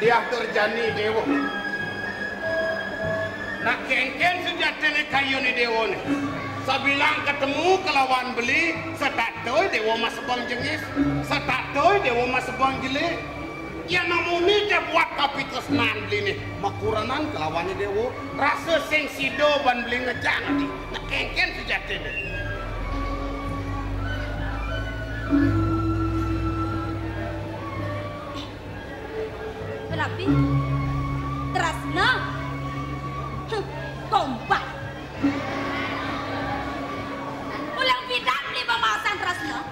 dia terjani dewa. Nak kengken sejatene kayu ni dewa ni. Sabilang ketemu kelawan beli, setatoy dewa mas bang jengis, setatoy dewa mas bang jeli. Ya namun ni dia buat kapitus nan beli ni. Makuranan kelawan ni dewa, rasa sing sido ban beli ngejang di. Nak kengken sejatene. Tapi Tresna kompak ulang bidan beli pemasan Tresna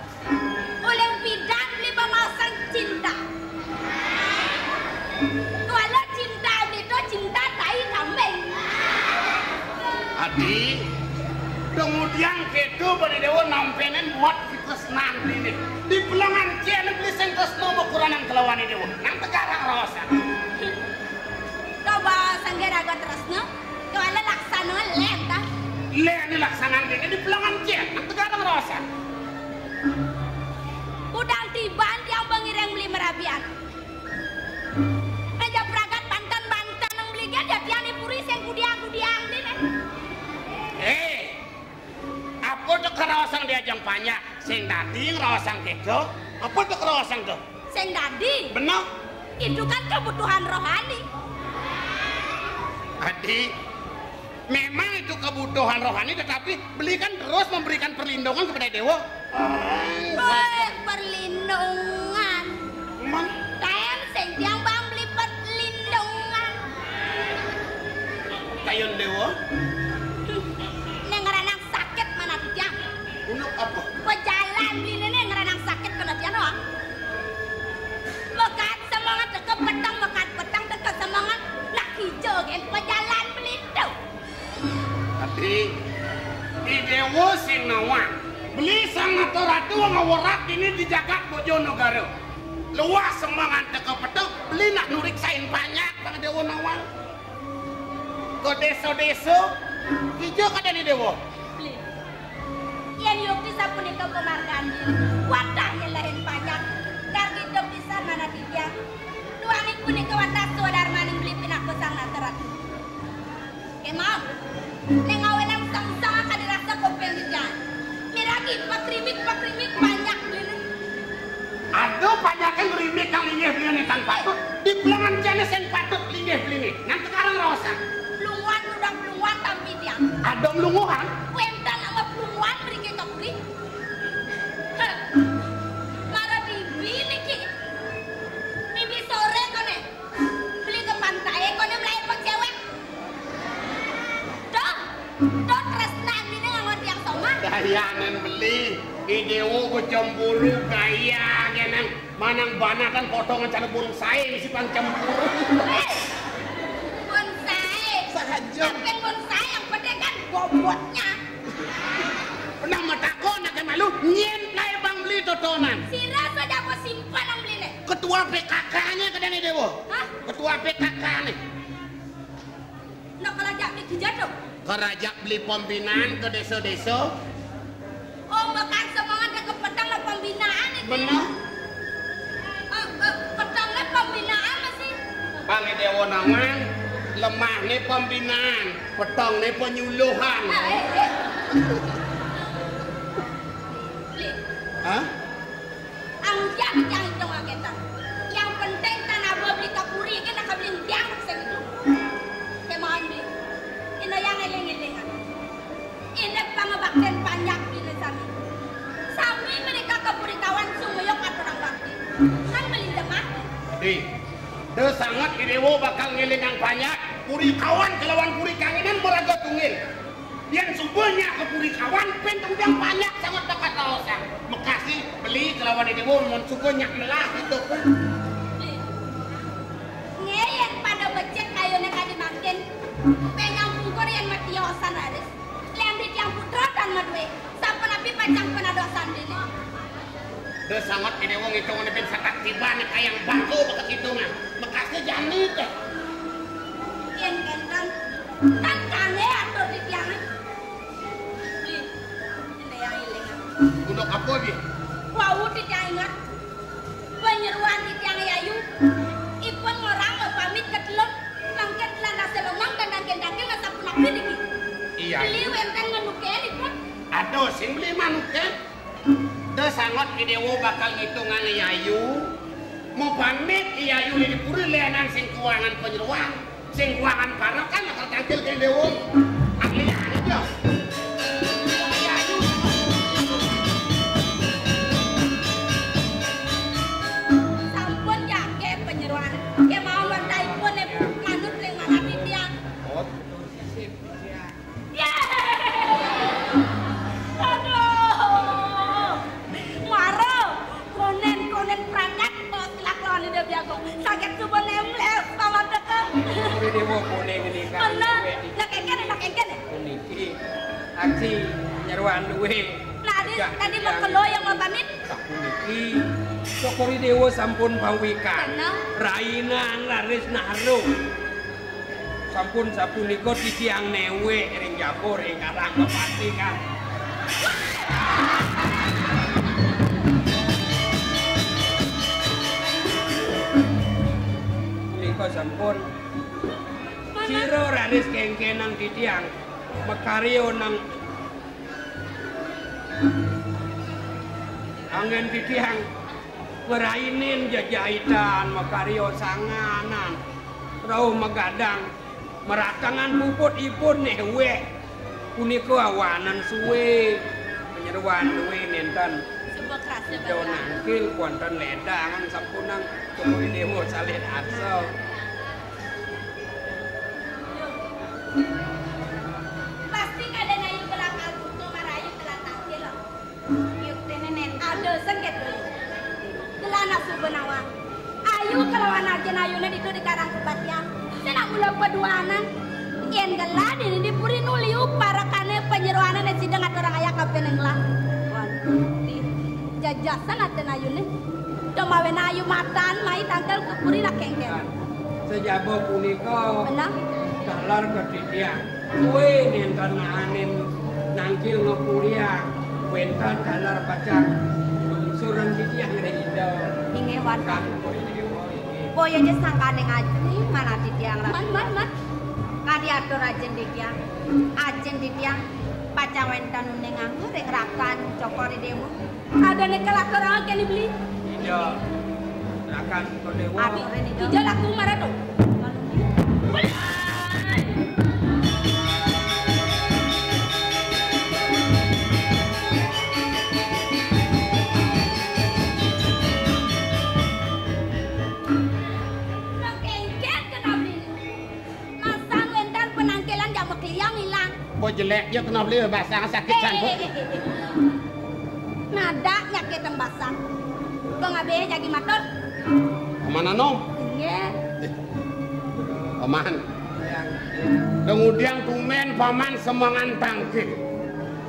ulang bidan beli pemasan cinta kalau cinta itu cinta tai kambing Adi kemudian gitu pada dewa nampenen buat Tresnan ini di pelangan cian beli sing Tresna makuranan kelawan dewa nang tegarang rasa coba sanggeraga Tresna kalau laksana lenta Leni laksanaan ini di pelangan cian nang tegarang rasa udang tiban yang bangireng beli merabian aja peragat bantan yang beli dia tiani puri sing kudiang ini apa tuh kerawasang diajang banyak sing tadi ngerawasang kejo apa tuh kerawasang tuh sing tadi benar itu kan kebutuhan rohani Adi memang itu kebutuhan rohani tetapi beli kan terus memberikan perlindungan kepada dewa perlindungan kayak sing tiang bang beli perlindungan kayon dewa ngerenang sakit mana tiang untuk apa pejalan beli nenek ngerenang sakit kena tiang doang mekat semangat deket petang deket semangat nak hijau kan pejalan beli itu Adi di dewa sing nawang beli sang ratu ngawarak ini di jagat Bojonegoro luas semangat deket petang beli nak nuriksain banyak bang dewa nawang ke desa-desa hijau kada ni dewa beli yang yuk bisa punika kemargaan diri wadahnya lain banyak dar hidup bisa mana dia tuangin punika wadah suadar maning beli pinak besang natarat kemau nengawenang sang-sang akan dirasa kopel dia miragi pakrimik banyak beli aduh banyakan rimik kang linggih beli ni tanpa itu di pelangan jenis yang patut linggih beli ni nanti sekarang rasa lunguan udah lunguan tapi dia ada lunguhan kuentan sama lunguan beri kita beri marah bini ki bibi sore kone beli ke pantai kone melayan pang cewek dong Tresna ini nggak yang sama gayanan beli idewo ku cemburu gaya genang manang bana kan potongan cara bonsai si pang cemburu bonsai sahaja apa bonsai yang penting kan bobotnya pernah matako nak malu nyen play bang beli totonan sira saja aku simpan yang beli nih ketua PKK nya kadang ni dewo hah ketua PKK ni nak kelajak di jatuh kerajak beli pembinaan ke desa-desa oh bahkan semangat ke petang lah pembinaan itu benar petangnya pembinaan masih bang dewo nawang lemah ni pembinaan petang ni penyuluhan beli hah angjang yang itu nggak kita yang penting tanah beli kapuri kan nak beli tiang segitu kemauan beli ini yang eling-elingan ini pangabakten banyak ini sami mereka kapuri kawan sumuyok atau orang bakti kan beli demah de sangat idewo bakal ngiling yang banyak puri kawan kelawan puri kangenan beraga tungil yang sumbernya ke puri kawan pentung yang banyak sangat dekat laosan makasih beli kelawan idewo mon sumbernya melah itu pun ngeyek pada becek kayunya kadi makin penyang pungkur yang mati yosan aris lembit yang putra dan madwe sampai nabi pacang penadosan dini de sangat idewo ngitung ini sakat tiba nih kayang bangku bakat hitungan makasih jani teh yang kentang kan kane atau di tiang ini yang ilingan untuk apa dia wau di tiang ingat penyeruan di tiang yayu ipun orang iya. Beli wenten manuken ikut. Aduh, sing beli manuken. Teu sangot ki dewo bakal ngitungan Yayu. Mau pamit Yayu di puri leanan sing keuangan penyeruan, sing keuangan parok kan bakal tampil ke dewo. Ahli aja. Sampun jake penyeruan. Ke mau wantai pun manut ring mana titiang. Oh, Ya. Aduh. Maro. Konen prangat kok lakuan dia biago. Sakit tubuh nemles paman teke. Puri dewo kuning ini kan. Bener. Nak engken. Niki aksi nyeruan duwe. Nah, tadi mau kelo yang mau pamit. Sapuniki Cokori Dewo sampun pawikan. Bener. Rainan laris naru. Sampun sapunika titiang newe ring Japur ing Karang Kepati kan. Punika sampun sira raris kengkenan titiang mekario nang angin titiang ngerainin jajahitan mekario sanganan rau megadang meratangan puput ipun newe punika awanan suwe penyeruan duwe nenten Sebuah kerasnya do nangkil wonten ledangan sampunang Cokori Dewo salin arsa. Pasti kada nayu belakal putu marayu belakal lo. Yuk tenenen ada sengket dulu. Gelana subenawa. Ayu kelawan aja nayuna itu di Karang Kebatian. Saya mula peduanan. Yen gelan ini dipuri nuliu para kane penyeruanan yang sidang atau orang ayah kapeneng lah. Jajasan ada nayune. Domawen ayu matan mai tanggal kepuri nak kengkel. Sejabo punika Benar? dalar ketitiang kuwe nenten anin nangkil ngekuliah wenten dalar pacak lungsuran titiang reido Inge warga. Cokori Dewo iki Boyo aja sangkane ngaji mana titiang lah. Man. Kadi atur ajen titiang. Ajen titiang pacawentan ning anggur ring rakan Cokori Dewo. Ada nekel aktor orang yang dibeli. ido akan Dewo Atur ini do. Ijal aku marah tuh. Bo jelek ya kena beli basang sakit cantik. Nada nyakit basang. Kau ngabe jadi matot. Kemana nom? Iya. Paman. Kemudian tumen paman semangan tangkil.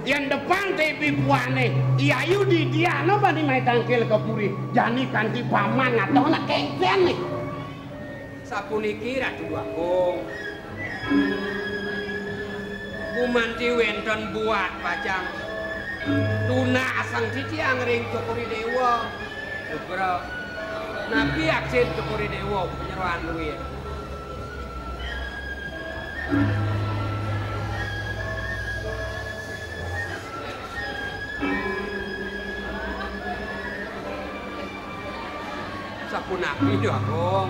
Yang depan tepi puane. Yayu di dia no bani mai tangkil ke puri. Jani kanti paman atau nak kengken nih. sapuniki Ratu Agung kumanti wenten buat pacang tuna asang titiang ring Cokori Dewo Sugro nabi aksin Cokori Dewo penyeruan duit sapunapi do Agung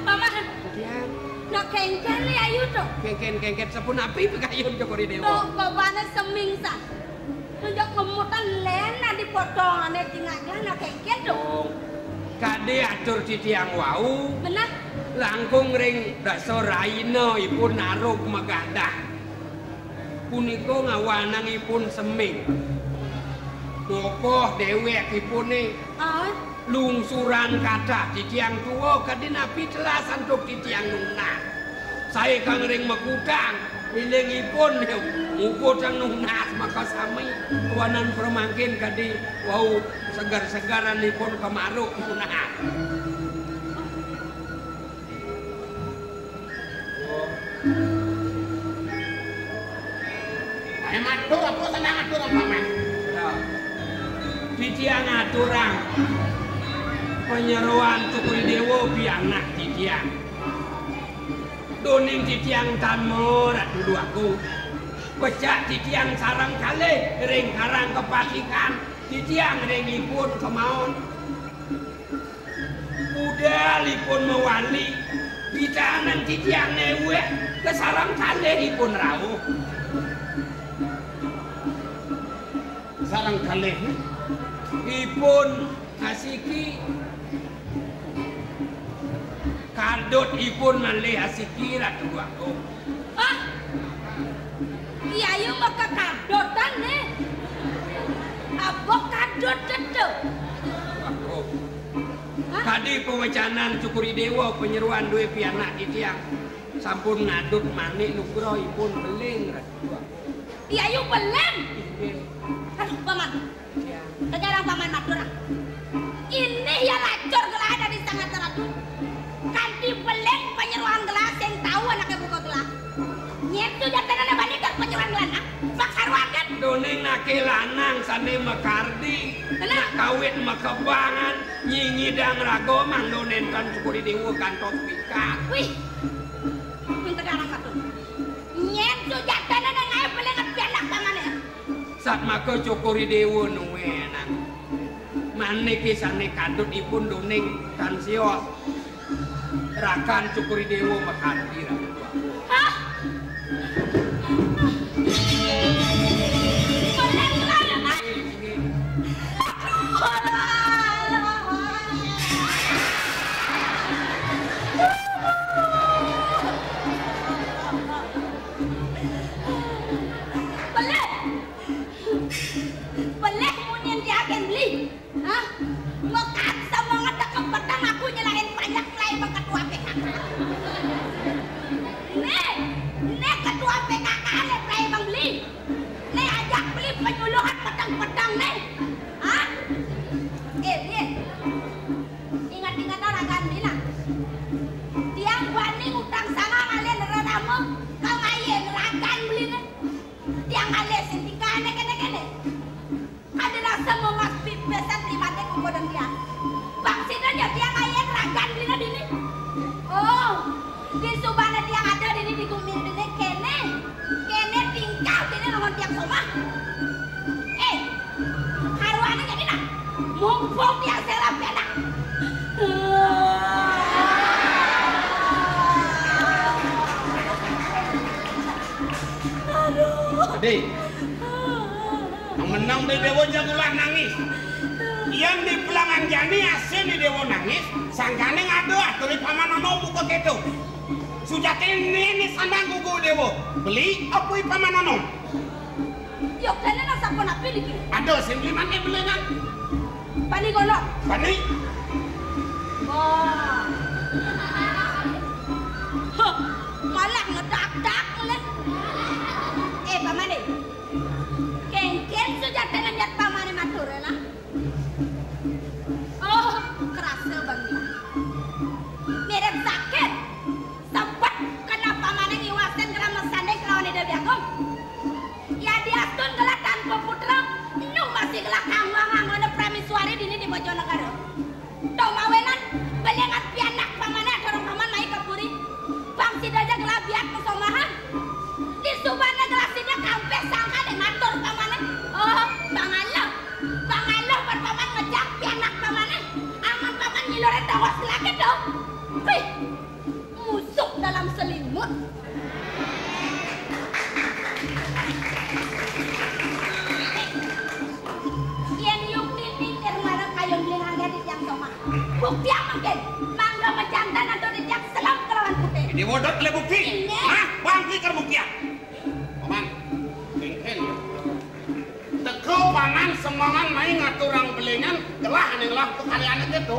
Paman, kemudian nak kengken ni ayu tu. kengken sapunapi pegayun Cokori Dewo Tu babana seming sa. Tunjuk kemutan lena dipotong ane tinggal nak kengken tu. kade atur titiang wau Benar? langkung ring daso raina ipun naruk magadah punika ngawanangipun seming nokoh dewek ipune Ah, lungsuran kathah titiang tuwa kade napi telasan tuk titiang nuna saya kang ring mekutang ilingipun ngukutang nunas maka sami wanan permangkin kade wau segar-segaranipun kemaruk nuna Matur apa senang atur paman. titiang aturang penyeruan Cokori Dewo bianak titiang doning di tiang tanmor dulu aku pecah di tiang sarang kali ring karang kepatikan di tiang ring lipun kemaun udah lipun mewali bitanan di tiang newe ke sarang kali lipun rawuh sarang kali lipun asiki kardot ipun malih asiki ratu aku Hah? Iya yuk maka kadotan nih. Abok kadot itu. aku tadi pewacanan cukuri dewa penyeruan dua pianak di tiang sampun ngadut manik nugroh ipun beling ratu aku Iya yuk beleng. Aduh paman. Sekarang paman Madura. Ini ya lacur gelah dari sangat teradu. Kanti beleng penyeruan gelas yang tahu anaknya buka gelas. Nyetu jatana na bandingkan penyeruan gelas. Makaruan kan? doning nake lanang sane mekardi nak kawit mekebangan nyingi dang rago mang donen kan cukuri dewa kantos pika Wih. Minta garang matu. Nyetu jatana na ngai beleng pianak paman ya. saat maka cukuri dewa nuwenan mane kisane kadut ipun doning kan sios rakan cukuri dewa mekardi ratu Hah? Beleng gelah ya kan? Beleh munyen dia akan beli. Hah? Mekat sama ngetek ke pedang aku nyelain banyak mulai bang ketua PKK. Nih ketua PKK nih mulai bang beli. Nih ajak beli penyuluhan pedang-pedang nih. Hah? Nih. Ingat-ingat orang kan bina. Tiang bani utang sama ngalian neradamu. Kau ngayen rakan beli nih. Tiang ngalian sintika kene-kene. Ada rasa mau mas pipesan terima dek kemudian dia. Vaksin aja dia ngayen rakan beli dini. Oh, di subana dia ada dini di kumir dini kene tingkau dini nomor tiang somah. Haruannya jadi nak mumpung dia serap ya nak. Ade yang menang di dewa jagulah nangis yang di pelangan jani asin di dewa nangis sangkane ngadu tuli pamanono buka ketu sujati ini sandang gugu dewa beli apa pamanono Yuk, kene nasa ko na pilih. ada sembilan beli kan Pani gono. Pani Wah. Huh, malah ngedak-dak ulit. Pamane. Kengken sudah tenang pamane matur lah. Oh, kerasa bang. Mirip sakit. Sempat kena pamane ngiwasen kena mesandai kelawan ida biakong. Ya dia tun gelak tanpa putra. Nu masih gelak kangwang ada pramisuari dini di Bojonegoro. Tau mawenan belengan pianak pamane dorong paman mai kapuri. Bang sidaja gelak biak kesomahan. Di subana gelasnya kampe sangka deh ngatur pamane. Oh, Bang Allah berpaman ngejak pianak pamane. Aman paman nyiloret tawas lagi dong. Wih, musuh dalam selimut. Yang yukti pikir marah kayong bilang di tiang somah. Bukti yang mungkin mangga menjantan atau di tiang selam kelawan putih. ini bodot le bukti Ini. hah bangki ke bukti ya paman kengken ya teko paman semangan main ngaturang belengan gelah nih kekalian itu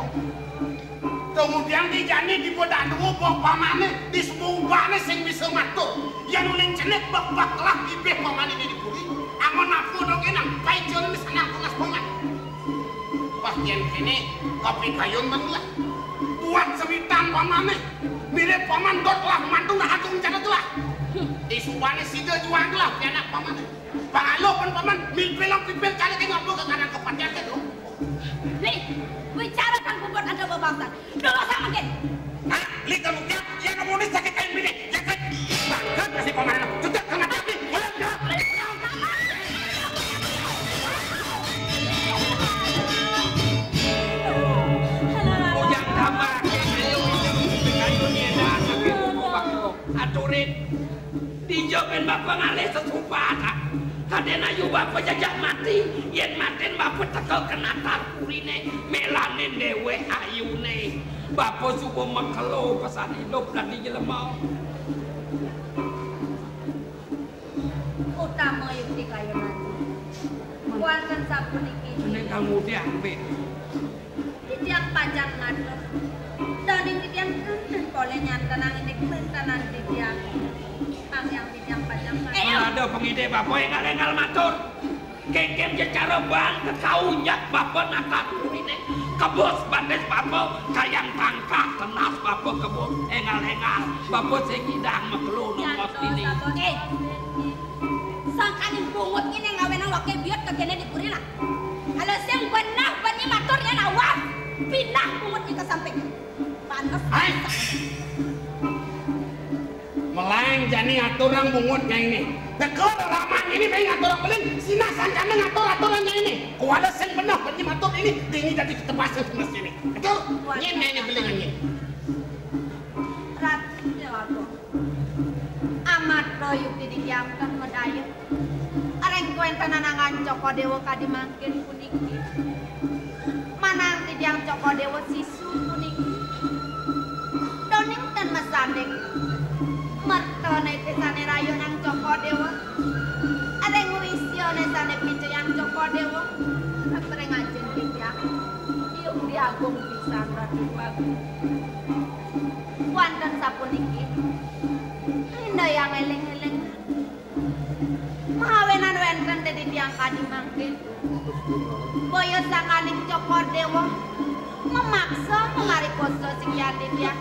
kemudian dijani di bodak dua buah pamane di semumbane sing bisa ngatur yang uling cenek bak-bak lah bibih pamane di dipuri amun nafsu dong enang baik jalan di sana kelas paman pas yang kene kopi kayun banget buat sewitan pamane mirip paman dot lah mantung dah hatung cara tu lah di subane sida juang lah anak paman pangalo pun paman milpelang pipil kali ke ngomong ke kanan kepatian ke tu Nih, bicara kan bubur ada babangsan. Dulu sama kan? nah li kamu ya kamu ni sakit kain bini ya bapak ngalih sesupat. Kadena yu bapak jajak mati, yen maten bapak tekel kena tarpurine, melanin dewe ayune. Bapak subuh mekelo pesan hidup dan dijelemau. Utama yukti kayu nanti. Kuankan sabun iki. Ini kamu diambil. Tiang pajak ngatur. Dan ini tiang kenen boleh nyantanang ini kenen tiang. Ang yang tiang pajak ngatur. Ada pengide bapak yang ngalengal matur. Kekem secara bang kekaunya bapak nakat ini. Kebos bandes bapak kayang tangkak tenas bapak kebos engal-engal. Bapak segidang mekelo nongos ini. Sangkanin bungut ini ngawenang wakil biot kegene di kurina. Kalau sing benah banyi maturnya nawaf, pindah bungutnya ke samping. Panas. Melayang jani aturang bungutnya ini. Dekor ramang ini pengen aturang belin. Sina sangkana ngatur aturannya ini. Kuala sing benah banyi matur ini. Ini jadi ketepasan semes ini. Betul? Ini ini belingannya. Ratnya aku. Amat royuk didiamkan medaya. Areng kuentan nanangan Coko Dewa kadimangkin puniki. Manang tidiang Coko Dewa sisu puniki. Doning dan mesanding. Mertone tisane rayo nang Coko Dewa. Areng wisione sane picu yang Coko Dewa. Atreng ajen tidiang. Iuk diagung pisan ratu bagus. Wanten sapuniki. Indah yang eleng-eleng. Mahawenan wenten dari tiang kadimangkin. Boyo sakaling Coko Dewa memaksa memarikoso sing yati tiang.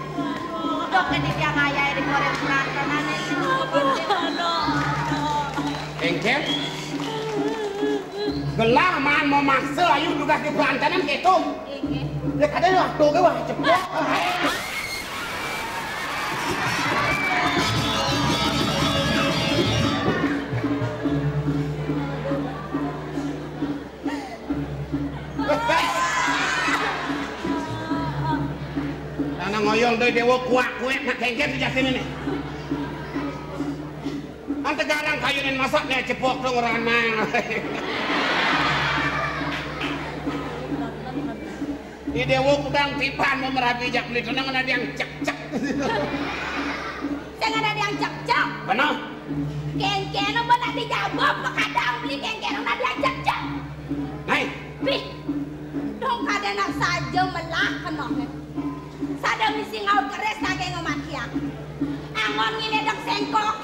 Doke di tiang ayah di korek perantanan itu. Engkel? Gelah man mau maksa ayu juga di perantanan gitu. Ingin. Ya kadang waktu ke wah cepet. Karena ngoyong dari dewa kuat nak kengket di jatin ini. Ante garang kayunin masaknya cepok dong ranang. Di dewa kudang tipan mau merapi jak beli tenang ada yang cek. Jangan ada yang cek-cek. Benar? Kengkeno benar dijawab, kadang beli kengkeno ada yang cek-cek. Hai. Pih, dong kadang saja melah kenoknya. Sada misi ngaut keres lagi ngomatiak. Angon ngiledek sengkok